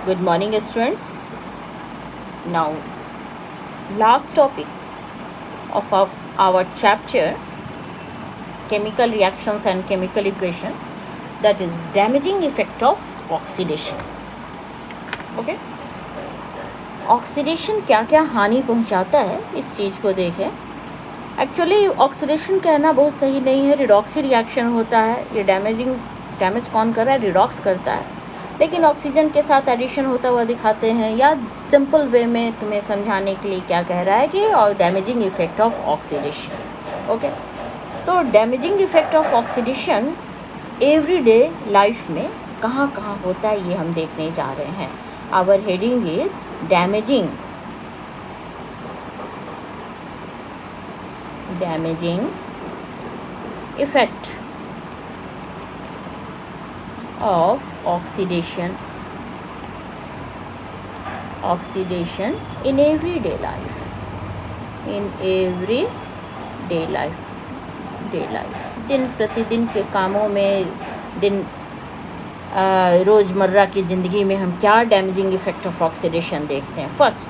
Good morning, students. Now, last topic of our chapter, chemical reactions and chemical equation, that is damaging effect of oxidation. Okay? Oxidation क्या क्या हानि पहुंचाता है, इस चीज़ को देखें. एक्चुअली ऑक्सीडेशन कहना बहुत सही नहीं है. रिडॉक्सी रिएक्शन होता है. ये डैमेज कौन कर रहा है? रिडॉक्स करता है. लेकिन ऑक्सीजन के साथ एडिशन होता हुआ दिखाते हैं. या सिंपल वे में तुम्हें समझाने के लिए क्या कह रहा है कि damaging effect of oxidation. Okay, तो damaging effect of oxidation everyday life में कहाँ कहाँ होता है, ये हम देखने जा रहे हैं. Our heading is damaging effect of oxidation in everyday life. दिन प्रतिदिन के कामों में, रोज़मर्रा की ज़िंदगी में हम क्या डैमेजिंग इफ़ेक्ट ऑफ ऑक्सीडेशन देखते हैं. फर्स्ट,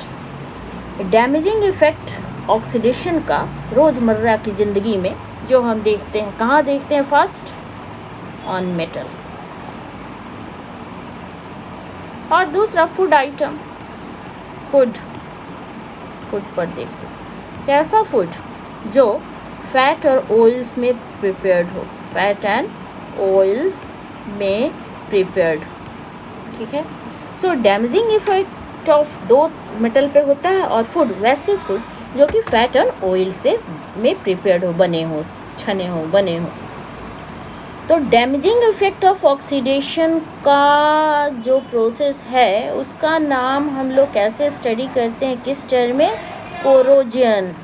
डैमेजिंग इफ़ेक्ट ऑक्सीडेशन का रोज़मर्रा की ज़िंदगी में जो हम देखते हैं, कहाँ देखते हैं? First, on metal. और दूसरा, फूड आइटम. फूड पर देखते हैं. कैसा फूड? जो फैट और ऑयल्स में प्रिपेयर्ड हो. फैट एंड ऑयल्स में प्रिपेयर्ड. ठीक है. सो डैमेजिंग इफेक्ट ऑफ दो मेटल पे होता है, और फूड वैसे फूड जो कि फैट और ऑयल से में प्रिपेयर्ड हो, बने हो, बने हो. तो डैमेजिंग इफेक्ट ऑफ ऑक्सीडेशन का जो प्रोसेस है, उसका नाम हम लोग कैसे स्टडी करते हैं, किस टर्म में? Corrosion.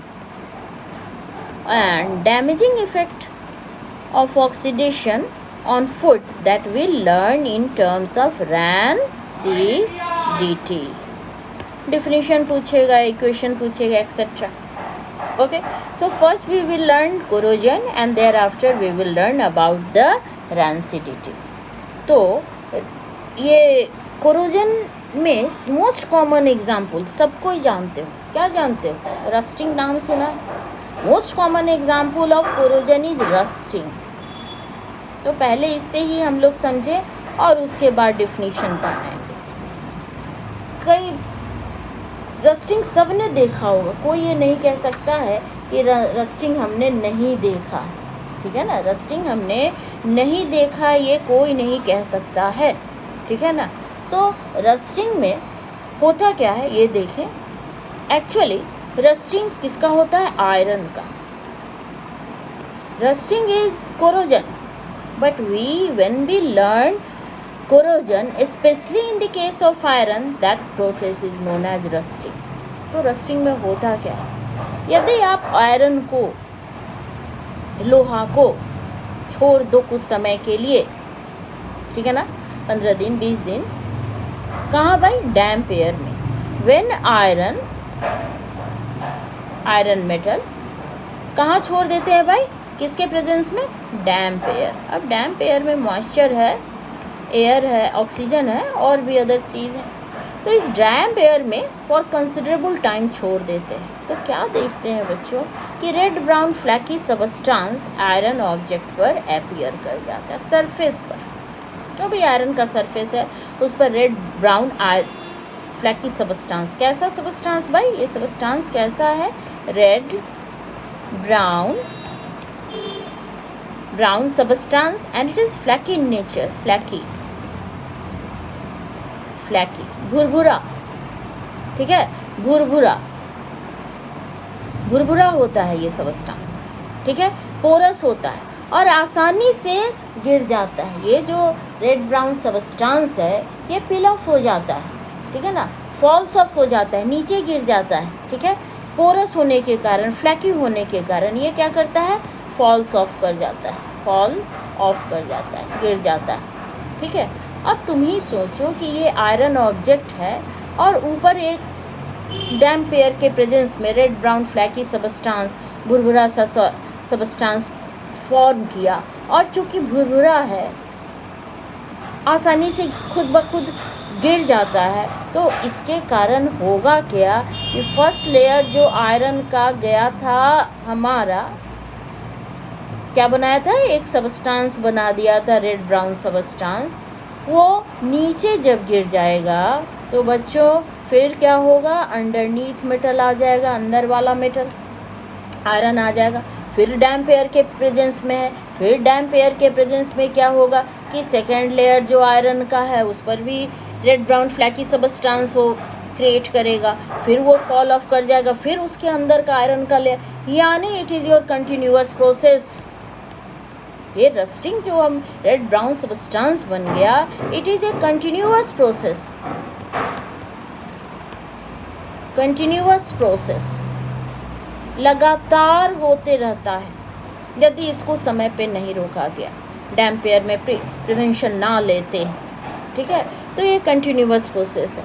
And damaging effect of oxidation on food that we learn in terms of RAN-CDT. Definition पूछेगा, equation पूछेगा, etc. Okay, so first we will learn corrosion and thereafter we will learn about the RAN-CDT. तो ये corrosion में most common example सबको ही जानते हो. क्या जानते हो? Rusting नाम सुना है? Most common example of corrosion is rusting. तो पहले इससे ही हम लोग समझे और उसके बाद डिफिनीशन बनाएंगे. कई रस्टिंग सब ने देखा होगा, कोई ये नहीं कह सकता है कि रस्टिंग हमने नहीं देखा. ठीक है ना. रस्टिंग हमने नहीं देखा, ये कोई नहीं कह सकता है. ठीक है ना. तो रस्टिंग में होता क्या है ये देखें. एक्चुअली रस्टिंग किसका होता है? आयरन का. Rusting is corrosion. But when we learn corrosion, especially in the case of iron, that process is known as rusting. तो रस्टिंग में होता क्या है? यदि आप आयरन को, लोहा को छोड़ दो कुछ समय के लिए, ठीक है ना, 15 दिन 20 दिन, कहाँ भाई? डैम्प एयर में. When आयरन मेटल कहाँ छोड़ देते हैं भाई? किसके प्रेजेंस में? डैम्प एयर. अब डैम्प एयर में मॉइस्चर है, एयर है, ऑक्सीजन है, और भी अदर चीज़ है. तो इस डैम्प एयर में फॉर कंसिडरेबल टाइम छोड़ देते हैं. तो क्या देखते हैं बच्चों कि red brown flaky substance iron object पर अपीयर कर जाता है, सरफेस पर. जो भी आयरन का सरफेस है उस पर रेड ब्राउन फ्लैकी सबस्टांस. कैसा सबस्टांस भाई? ये सबस्टांस कैसा है? Red brown substance and it is flaky in nature. flaky भुरभुरा. ठीक है. भुरभुरा होता है ये सबस्टांस. ठीक है. पोरस होता है और आसानी से गिर जाता है. ये जो रेड ब्राउन सबस्टांस है ये पिल ऑफ हो जाता है. ठीक है ना. फॉल्स ऑफ हो जाता है, नीचे गिर जाता है. ठीक है. पोरस होने के कारण, फ्लैकी होने के कारण ये क्या करता है? फॉल्स ऑफ कर जाता है, गिर जाता है. ठीक है. अब तुम ही सोचो कि ये आयरन ऑब्जेक्ट है और ऊपर एक डैम्प एयर के प्रेजेंस में रेड ब्राउन फ्लैकी सबस्टांस, भुरभुरा सा सबस्टांस फॉर्म किया, और चूँकि भुरभुरा है आसानी से खुद ब खुद गिर जाता है तो इसके कारण होगा क्या कि फर्स्ट लेयर जो आयरन का गया था हमारा, क्या बनाया था, एक सबस्टांस बना दिया था रेड ब्राउन सबस्टांस, वो नीचे जब गिर जाएगा तो बच्चों फिर क्या होगा, अंडरनीथ मेटल आ जाएगा, अंदर वाला मेटल आयरन आ जाएगा, फिर डैम्प एयर के प्रेजेंस में है, फिर डैम्प एयर के प्रेजेंस में क्या होगा कि सेकेंड लेयर जो आयरन का है उस पर भी रेड ब्राउन फ्लैकी सबस्टांस वो क्रिएट करेगा, फिर वो फॉल ऑफ कर जाएगा, फिर उसके अंदर का आयरन का लेयर, यानी it is your continuous process. ये रस्टिंग जो हम रेड ब्राउन सबस्टांस बन गया, it is a continuous process, continuous process लगातार होते रहता है यदि इसको समय पे नहीं रोका गया, डैम्प एयर में प्रिवेंशन ना लेते, ठीक है। तो ये कंटिन्यूअस प्रोसेस है।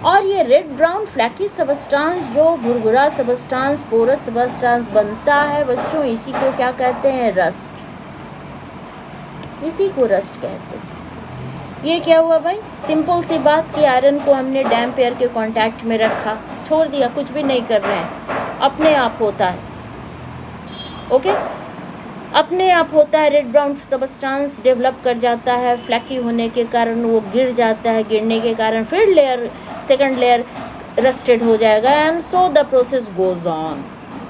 और ये रेड ब्राउन फ्लैकी सबस्टांस जो भुरभुरा सबस्टांस, पोरस सबस्टांस बनता है बच्चों, इसी को क्या कहते हैं, रस्ट, इसी को रस्ट कहते हैं। ये क्या हुआ भाई, सिंपल सी बात कि आयरन को हमने डैम्प एयर के कांटेक्ट में रखा, छोड़ दिया, कुछ भी नहीं कर रहे हैं, अपने आप होता है, ओके, अपने आप होता है। रेड ब्राउन सबस्टांस डेवलप कर जाता है, फ्लैकी होने के कारण वो गिर जाता है, गिरने के कारण फिर लेयर, सेकंड लेयर रस्टेड हो जाएगा, and so the process goes on,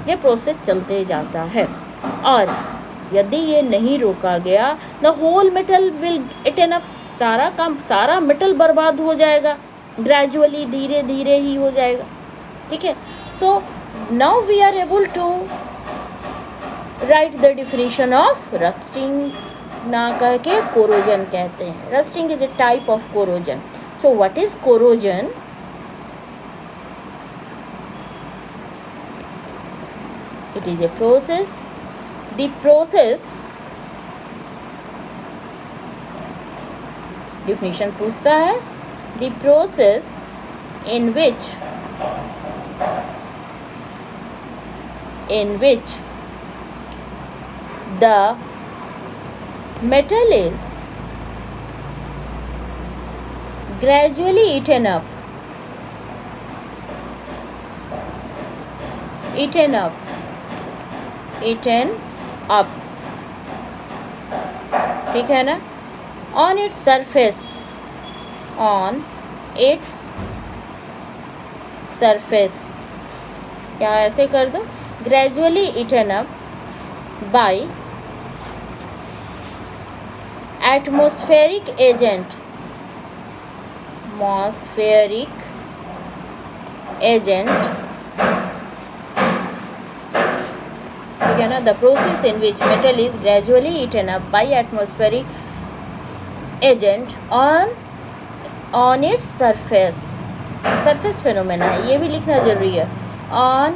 ये प्रोसेस चलते जाता है। और यदि ये नहीं रोका गया, the whole metal will eaten up, सारा काम, सारा मेटल बर्बाद हो जाएगा, ग्रेजुअली, धीरे धीरे ही हो जाएगा, ठीक है। So now we are able to write the definition of rusting, ना कह के कोरोजन कहते हैं। Rusting is a type of corrosion. So what is corrosion? It is a process, the process, definition पूछता है, the process in which the metal is gradually eaten up, ठीक है ना, on its surface, क्या ऐसे कर दो, gradually eaten up by atmospheric agent, ठीक है ना, the process in which metal is gradually eaten up by atmospheric agent on its surface phenomena है, ये भी लिखना जरूरी है, on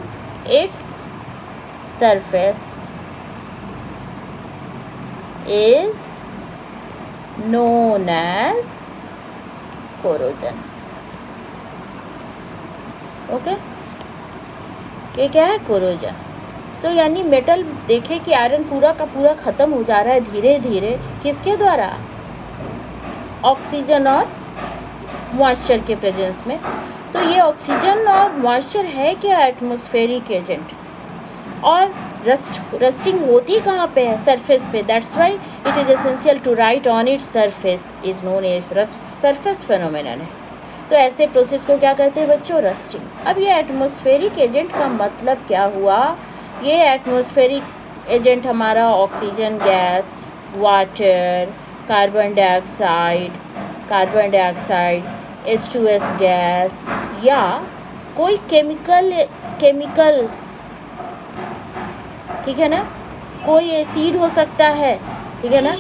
its surface is known as corrosion, okay. ये क्या है, कोरोजन। तो यानी मेटल, देखे कि आयरन पूरा का पूरा ख़त्म हो जा रहा है धीरे धीरे, किसके द्वारा, ऑक्सीजन और मॉइस्चर के प्रेजेंस में। तो ये ऑक्सीजन और मॉइस्चर है क्या, एटमॉस्फेरिक एजेंट। और रस्टिंग होती कहाँ पे है, सरफेस पे, that's why it is essential to write on it surface is known as surface phenomenon है। तो ऐसे प्रोसेस को क्या कहते हैं बच्चों, रस्टिंग। अब ये एटमॉस्फेरिक एजेंट का मतलब क्या हुआ, ये एटमॉस्फेरिक एजेंट हमारा oxygen gas, water, carbon dioxide, H2S gas, या कोई केमिकल, ठीक है ना, कोई एसिड हो सकता है, ठीक है ना,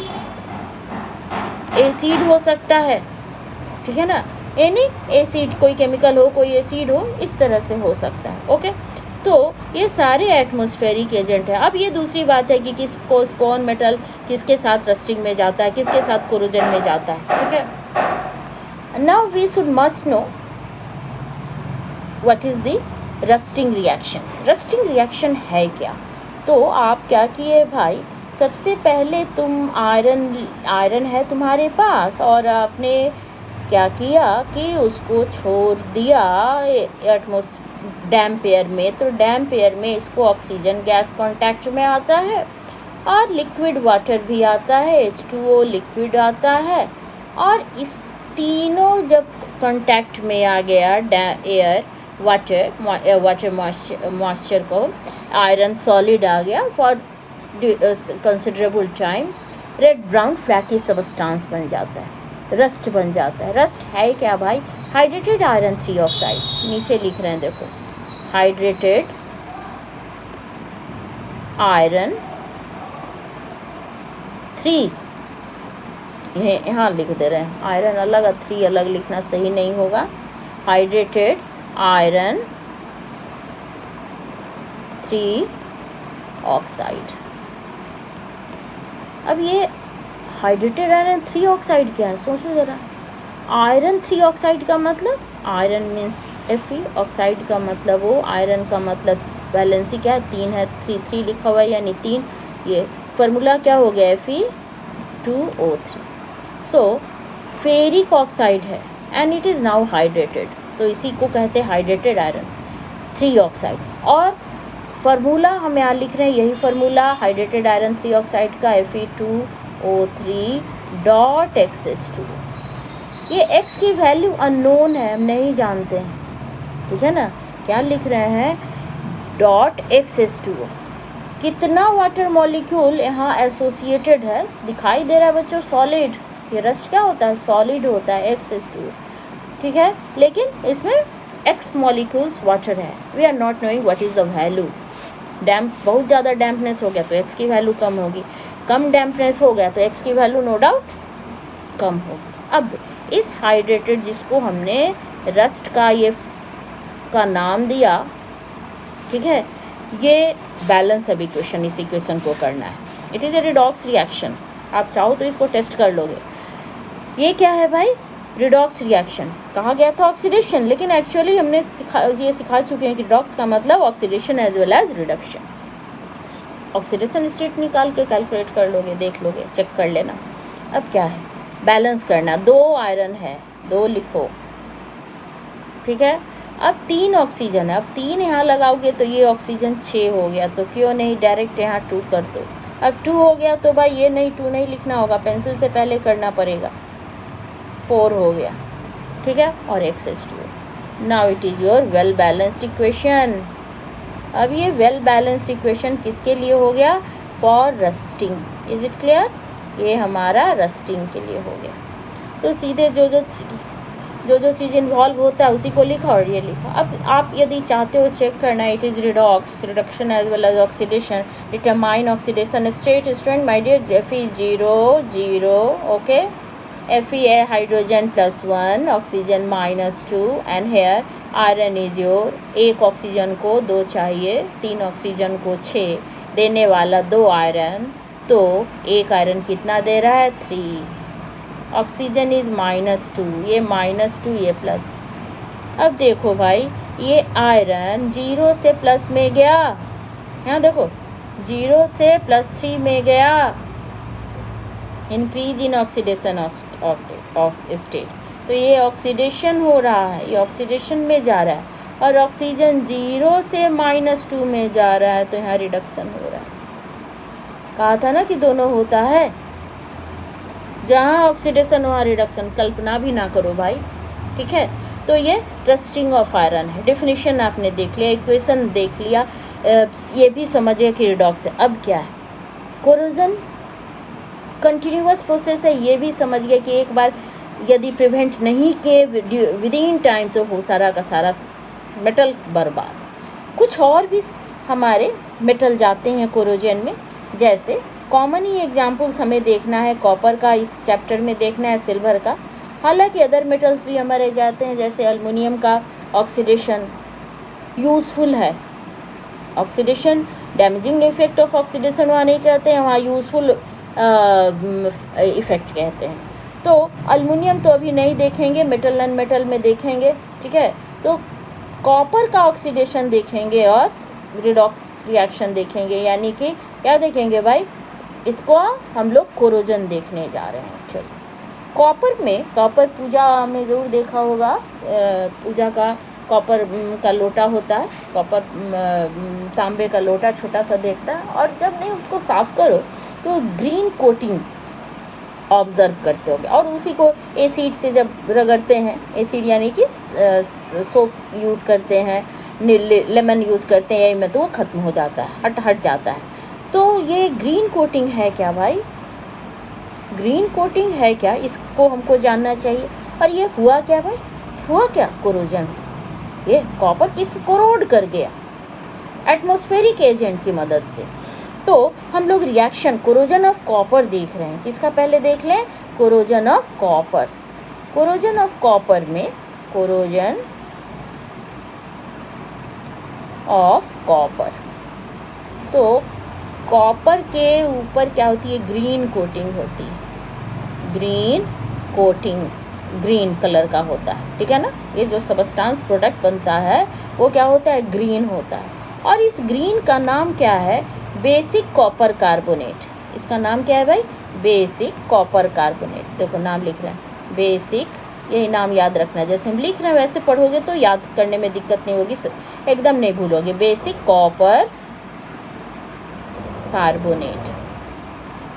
एसिड हो सकता है, ठीक है ना, यानी एसिड, कोई केमिकल हो, कोई एसिड हो, इस तरह से हो सकता है, ओके। तो ये सारे एटमॉस्फेरिक एजेंट है। अब ये दूसरी बात है कि कौन मेटल किसके साथ रस्टिंग में जाता है, किसके साथ कोरोजन में जाता है, ठीक है। Now we should must know what is the rusting reaction. Rusting reaction है क्या? तो आप क्या किए भाई, सबसे पहले तुम आयरन है तुम्हारे पास, और आपने क्या किया कि उसको छोड़ दिया डैम्प एयर में, तो डैम्प एयर में इसको ऑक्सीजन गैस कांटेक्ट में आता है और लिक्विड वाटर भी आता है, H2O लिक्विड आता है, और इस तीनों जब कांटेक्ट में आ गया एयर वाटर मॉइस्चर को, आयरन सॉलिड आ गया for considerable time, red brown flaky substance बन जाता है, रस्ट बन जाता है। रस्ट है क्या भाई? हाइड्रेटेड आयरन 3 ऑक्साइड, नीचे लिख रहे हैं देखो, हाइड्रेटेड आयरन 3, यहाँ लिख दे रहे हैं, आयरन अलग और 3 अलग लिखना सही नहीं होगा। Hydrated iron 3 oxide. अब ये हाइड्रेटेड आयरन 3 ऑक्साइड क्या है, सोचो ज़रा। आयरन 3 ऑक्साइड का मतलब, आयरन मीन्स Fe, ऑक्साइड का मतलब वो, आयरन का मतलब वैलेंसी क्या है, 3 है, 3 लिखा हुआ है यानी 3। ये फार्मूला क्या हो गया, Fe2O3। सो फेरिक ऑक्साइड है and it is now hydrated, तो इसी को कहते हैं हाइड्रेटेड आयरन 3 ऑक्साइड। और फार्मूला हम यहाँ लिख रहे हैं, यही फार्मूला हाइड्रेटेड आयरन 3 ऑक्साइड का, Fe2O3.X2। ये X की वैल्यू अननोन है, हम नहीं जानते हैं, ठीक है ना। क्या लिख रहे हैं, .X2। कितना वाटर मॉलिक्यूल यहाँ एसोसिएटेड है, दिखाई दे रहा है बच्चों, सॉलिड। ये रस्ट क्या होता है, सॉलिड होता है, X2, ठीक है, लेकिन इसमें X मॉलिक्यूल्स वाटर है। We are not knowing what is the value. Damp, बहुत ज़्यादा डैम्पनेस हो गया तो X की वैल्यू कम होगी, कम डैम्पनेस हो गया तो X की वैल्यू नो डाउट कम होगी। अब इस हाइड्रेटेड, जिसको हमने रस्ट का ये का नाम दिया, ठीक है, ये बैलेंस अब इक्वेशन, इस इक्वेशन को करना है। It is a redox reaction, आप चाहो तो इसको टेस्ट कर लोगे। ये क्या है भाई, रिडॉक्स रिएक्शन। कहा गया था ऑक्सीडेशन, लेकिन एक्चुअली हमने ये सिखा चुके हैं कि रिडॉक्स का मतलब oxidation as well as reduction. Oxidation state निकाल के कैलकुलेट कर लोगे, देख लोगे, चेक कर लेना। अब क्या है, बैलेंस करना। 2 आयरन है, 2 लिखो, ठीक है। अब 3 ऑक्सीजन है, अब 3 यहाँ लगाओगे तो ये ऑक्सीजन 6 हो गया, तो क्यों नहीं डायरेक्ट यहाँ 2 कर दो। अब 2 हो गया तो भाई ये नहीं, 2 नहीं लिखना होगा, पेंसिल से पहले करना पड़ेगा, 4 हो गया, ठीक है, और X2। Now it is your well balanced equation. अब ये वेल बैलेंस्ड इक्वेशन किसके लिए हो गया, for rusting. Is it clear, ये हमारा रस्टिंग के लिए हो गया। तो सीधे जो चीज़ इन्वॉल्व होता है उसी को लिखा और ये लिखा। अब आप यदि चाहते हो चेक करना, it is redox, reduction as well as oxidation, determine oxidation state. Student my dear, Fe0 0, okay, Fe hydrogen +1, oxygen -2, and here iron is your, 1 oxygen को 2 चाहिए, 3 ऑक्सीजन को 6 देने वाला 2 आयरन, तो 1 आयरन कितना दे रहा है, 3। ऑक्सीजन इज़ -2, ये -2, ये प्लस। अब देखो भाई, ये आयरन 0 से प्लस में गया, यहाँ देखो 0 से +3 में गया, इंक्रीज इन ऑक्सीडेशन स्टेट, तो ये ऑक्सीडेशन हो रहा है, ये ऑक्सीडेशन में जा रहा है, और ऑक्सीजन 0 से -2 में जा रहा है, तो यहाँ रिडक्शन हो रहा है। कहा था ना कि दोनों होता है, जहाँ ऑक्सीडेशन वहाँ रिडक्शन, कल्पना भी ना करो भाई, ठीक है। तो ये रस्टिंग ऑफ आयरन है। डेफिनेशन आपने देख लिया, इक्वेशन देख लिया, ये भी समझिए कि रिडॉक्स है। अब क्या है, कोरोजन कंटिन्यूअस प्रोसेस है, ये भी समझ गए कि एक बार यदि प्रिवेंट नहीं किए विद इन टाइम तो हो सारा का सारा मेटल बर्बाद। कुछ और भी हमारे मेटल जाते हैं कोरोजन में, जैसे कॉमन ही एग्जाम्पल्स हमें देखना है, कॉपर का इस चैप्टर में देखना है, सिल्वर का, हालांकि अदर मेटल्स भी हमारे जाते हैं, जैसे एल्युमिनियम का ऑक्सीडेशन यूज़फुल है। Oxidation, damaging effect of oxidation वहाँ नहीं कहते हैं, वहाँ यूज़फुल इफ़ेक्ट कहते हैं। तो एल्युमिनियम तो अभी नहीं देखेंगे, मेटल नॉन मेटल में देखेंगे, ठीक है। तो कॉपर का ऑक्सीडेशन देखेंगे और रिडॉक्स रिएक्शन देखेंगे, यानी कि क्या देखेंगे भाई, इसको हम लोग कोरोजन देखने जा रहे हैं। चलिए कॉपर में, कॉपर पूजा में ज़रूर देखा होगा, पूजा का कॉपर का लोटा होता है, कॉपर तांबे का लोटा छोटा सा देखता है, और जब नहीं उसको साफ़ करो तो ग्रीन कोटिंग ऑब्ज़र्व करते होगे, और उसी को एसिड से जब रगड़ते हैं, एसिड यानी कि सोप यूज़ करते हैं, लेमन यूज़ करते हैं, में तो वो ख़त्म हो जाता है, हट जाता है। तो ये ग्रीन कोटिंग है क्या भाई? ग्रीन कोटिंग है क्या, इसको हमको जानना चाहिए। और ये हुआ क्या भाई, हुआ क्या? कोरोजन। ये कॉपर किस कोरोड कर गया एटमॉस्फेरिक एजेंट की मदद से। तो हम लोग रिएक्शन कोरोजन ऑफ कॉपर देख रहे हैं। किसका पहले देख लें? Corrosion of copper. Corrosion of copper में, कोरोजन ऑफ कॉपर, तो कॉपर के ऊपर क्या होती है? ग्रीन कोटिंग होती है। ग्रीन कोटिंग ग्रीन कलर का होता है, ठीक है ना। ये जो सबस्टांस प्रोडक्ट बनता है वो क्या होता है? ग्रीन होता है। और इस ग्रीन का नाम क्या है? Basic copper carbonate. इसका नाम क्या है भाई? Basic copper carbonate. देखो नाम लिख रहे हैं बेसिक, यही नाम याद रखना है। जैसे हम लिख रहे हैं वैसे पढ़ोगे तो याद करने में दिक्कत नहीं होगी, एकदम नहीं भूलोगे। Basic copper carbonate,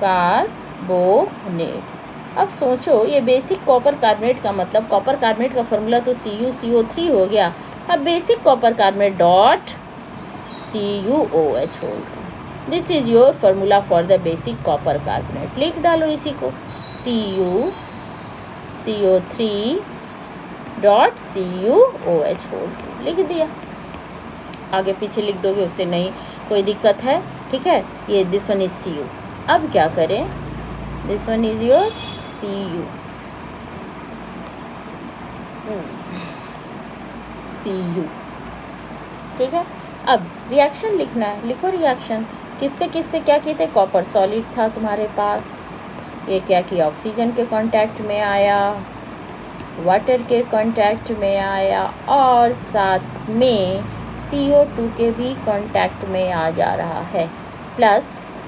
carbonate. अब सोचो, ये बेसिक कॉपर कार्बोनेट का मतलब, कॉपर कार्बोनेट का फॉर्मूला तो CuCO3 हो गया। अब basic copper carbonate dot CuOH whole. This is your formula for the basic copper carbonate. लिख डालो इसी को, CuCO3 डॉट CuOH होल। लिख दिया, आगे पीछे लिख दोगे, उससे नहीं कोई दिक्कत है, ठीक है। ये दिस वन इज Cu। अब क्या करें? This one is your Cu, Cu, ठीक है। अब रिएक्शन लिखना है, लिखो रिएक्शन। किससे किससे क्या किए थे? कॉपर सॉलिड था तुम्हारे पास, ये क्या किया? ऑक्सीजन के कांटेक्ट में आया, वाटर के कांटेक्ट में आया, और साथ में CO2 के भी कांटेक्ट में आ जा रहा है, प्लस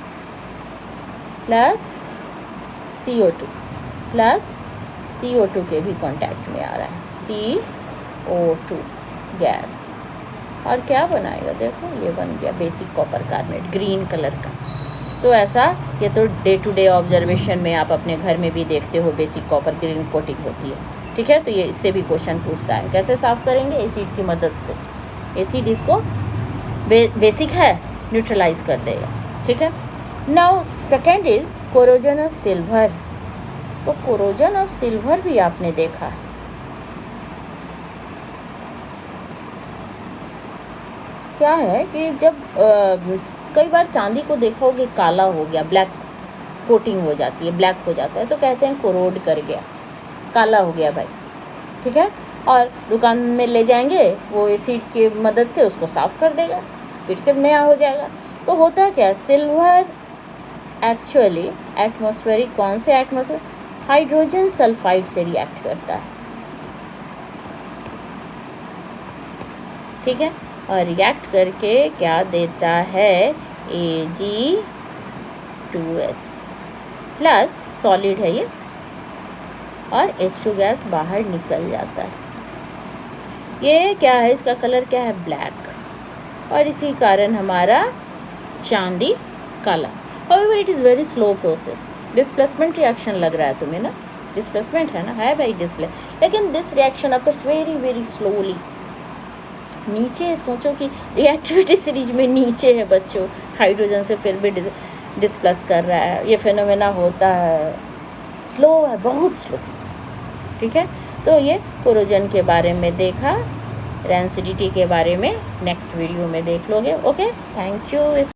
CO2 प्लस CO2 के भी कांटेक्ट में आ रहा है, CO2 गैस। और क्या बनाएगा? देखो ये बन गया basic copper carbonate green colour का। तो ऐसा, ये तो डे टू डे ऑब्जर्वेशन में आप अपने घर में भी देखते हो, बेसिक कॉपर ग्रीन कोटिंग होती है, ठीक है। तो ये इससे भी क्वेश्चन पूछता है। कैसे साफ़ करेंगे? एसिड की मदद से। एसिड इसको बेसिक है, न्यूट्रलाइज कर देगा, ठीक है। Now second is corrosion of silver. तो कोरोजन ऑफ सिल्वर भी आपने देखा है। क्या है कि जब कई बार चांदी को देखोगे काला हो गया, ब्लैक कोटिंग हो जाती है, ब्लैक हो जाता है, तो कहते हैं कोरोड कर गया, काला हो गया भाई, ठीक है। और दुकान में ले जाएंगे, वो एसिड की मदद से उसको साफ़ कर देगा, फिर से नया हो जाएगा। तो होता क्या? सिल्वर एक्चुअली एटमॉस्फेरिक, कौन से एटमॉस्फेयर? हाइड्रोजन सल्फाइड से रिएक्ट करता है, ठीक है। और रिएक्ट करके क्या देता है? Ag2S प्लस, सॉलिड है ये, और H2 गैस बाहर निकल जाता है। ये क्या है? इसका कलर क्या है? ब्लैक। और इसी कारण हमारा चांदी काला। However it is very slow process. Displacement reaction लग रहा है तुम्हें ना? डिस्प्लेसमेंट है ना? है भाई डिस्प्ले, लेकिन this reaction occurs very very slowly. नीचे सोचो कि रिएक्टिविटी सीरीज में नीचे है बच्चों, हाइड्रोजन से फिर भी डिस्प्लेस कर रहा है, ये फिनोमेना होता है, स्लो है, बहुत स्लो, ठीक है। तो ये कोरोजन के बारे में देखा, रैंसिडिटी के बारे में नेक्स्ट वीडियो में देख लोगे। Okay, thank you.